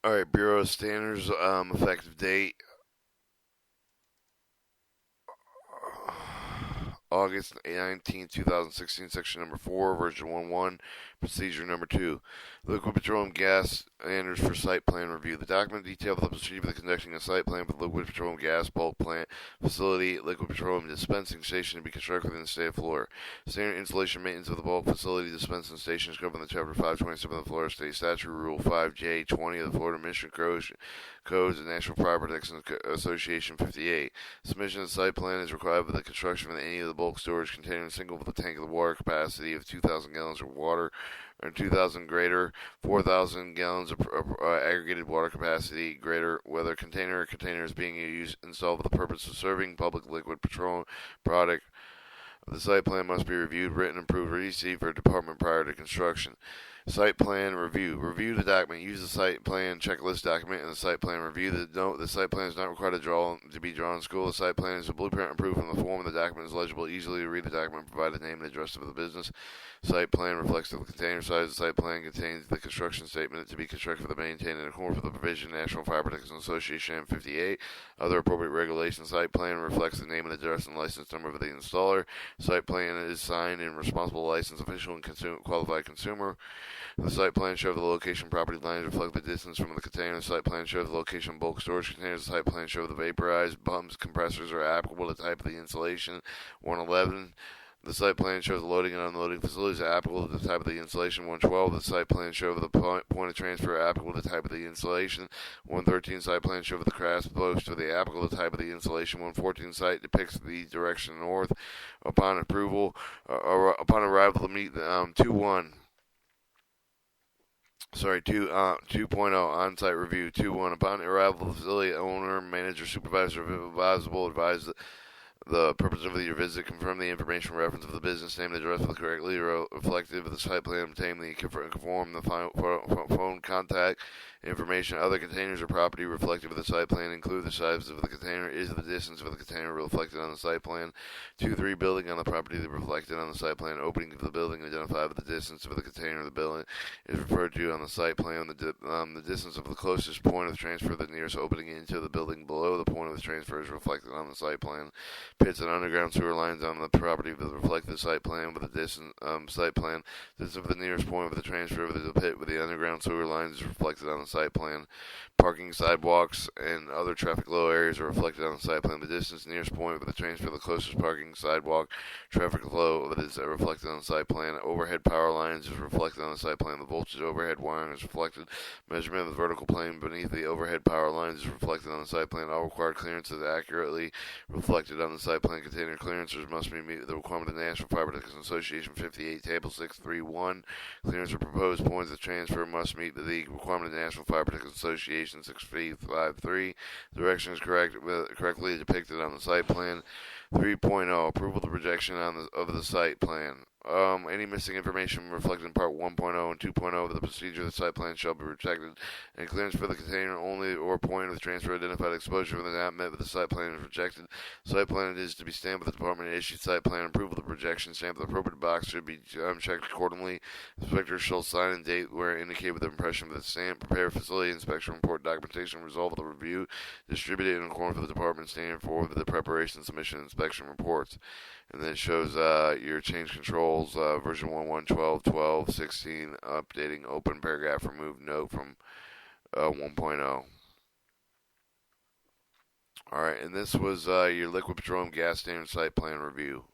All right, Bureau of Standards, effective date August 19, 2016, section number 4, version 1.1, procedure number 2. Liquid petroleum gas standards for site plan review. The document details the procedure for conducting a site plan for the liquid petroleum gas bulk plant facility, liquid petroleum dispensing station to be constructed within the state of Florida. Standard installation maintenance of the bulk facility dispensing station is covered in the Chapter 527 of the Florida State Statute, Rule 5J20 of the Florida Mission Codes and National Fire Protection Association 58. Submission of the site plan is required for the construction of any of the bulk storage containing a single tank of the water capacity of 2,000 gallons of water or 2,000 greater, 4,000 gallons of aggregated water capacity greater, whether container or container is being used installed for the purpose of serving public liquid petroleum product. The site plan must be reviewed, written, approved, or received for department prior to construction. Site plan review. Review the document. Use the site plan checklist document in the site plan review. The site plan is not required to be drawn in school. The site plan is a blueprint approved from the form. The document is legible, easily to read. The document provides the name and address of the business. Site plan reflects the container size. The site plan contains the construction statement to be constructed for the maintained in accordance with the provision National Fire Protection Association 58. Other appropriate regulations. Site plan reflects the name and address and license number of the installer. Site plan is signed and responsible license official and qualified consumer. The site plan shows the location property lines reflect the distance from the container. The site plan shows the location of bulk storage containers. The site plan shows the vaporized pumps, compressors are applicable to the type of the installation. 111. The site plan shows the loading and unloading facilities are applicable to the type of the installation. 112. The site plan shows the point of transfer applicable to the type of the installation. 113. Site plan shows the crash post for the applicable to the type of the installation. 114. Site depicts the direction north. Upon approval, upon arrival to meet the 2.0 on-site review. 2.1 upon arrival, the facility owner, manager, supervisor, advisable advise the purpose of your visit, confirm the information reference of the business name and address for the correctly reflective of the site plan, obtain the conform the phone contact information. Other containers or property reflective of the site plan include the size of the container, is the distance of the container reflected on the site plan. 2.3 building on the property that reflected on the site plan. Opening of the building identified with the distance of the container of the building is referred to on the site plan. The distance of the closest point of transfer, the nearest opening into the building below the point of the transfer is reflected on the site plan. Pits and underground sewer lines on the property that reflect the site plan with the distance site plan. Distance of the nearest point of the transfer of the pit with the underground sewer lines is reflected on the site plan. Parking, sidewalks, and other traffic flow areas are reflected on the site plan. The distance nearest point of the transfer of the closest parking, sidewalk, traffic flow is reflected on the site plan. Overhead power lines is reflected on the site plan. The voltage overhead wiring is reflected. Measurement of the vertical plane beneath the overhead power lines is reflected on the site plan. All required clearances accurately reflected on the site plan. Container clearances must meet the requirement of the National Fire Protection Association 58, Table 631. Clearance or proposed points of transfer must meet the requirement of the National Fire Protection Association 653. Direction is correctly depicted on the site plan. 3.0 approval of the projection of the site plan. Any missing information reflected in Part 1.0 and 2.0 of the procedure of the site plan shall be rejected, and clearance for the container only or point of the transfer identified exposure when not met with the site plan is rejected. Site plan is to be stamped with the department issued site plan approval of the projection. Stamp the appropriate box should be checked accordingly. The inspector shall sign and date where indicated with the impression of the stamp. Prepare facility inspection report documentation, resolve of the review, distribute it in accordance with the department standard for the preparation, submission, and inspection reports. And then it shows your change controls, version 1.1, 12, 12, 16, updating open paragraph, remove note from 1.0. Alright, and this was your liquid petroleum gas standard site plan review.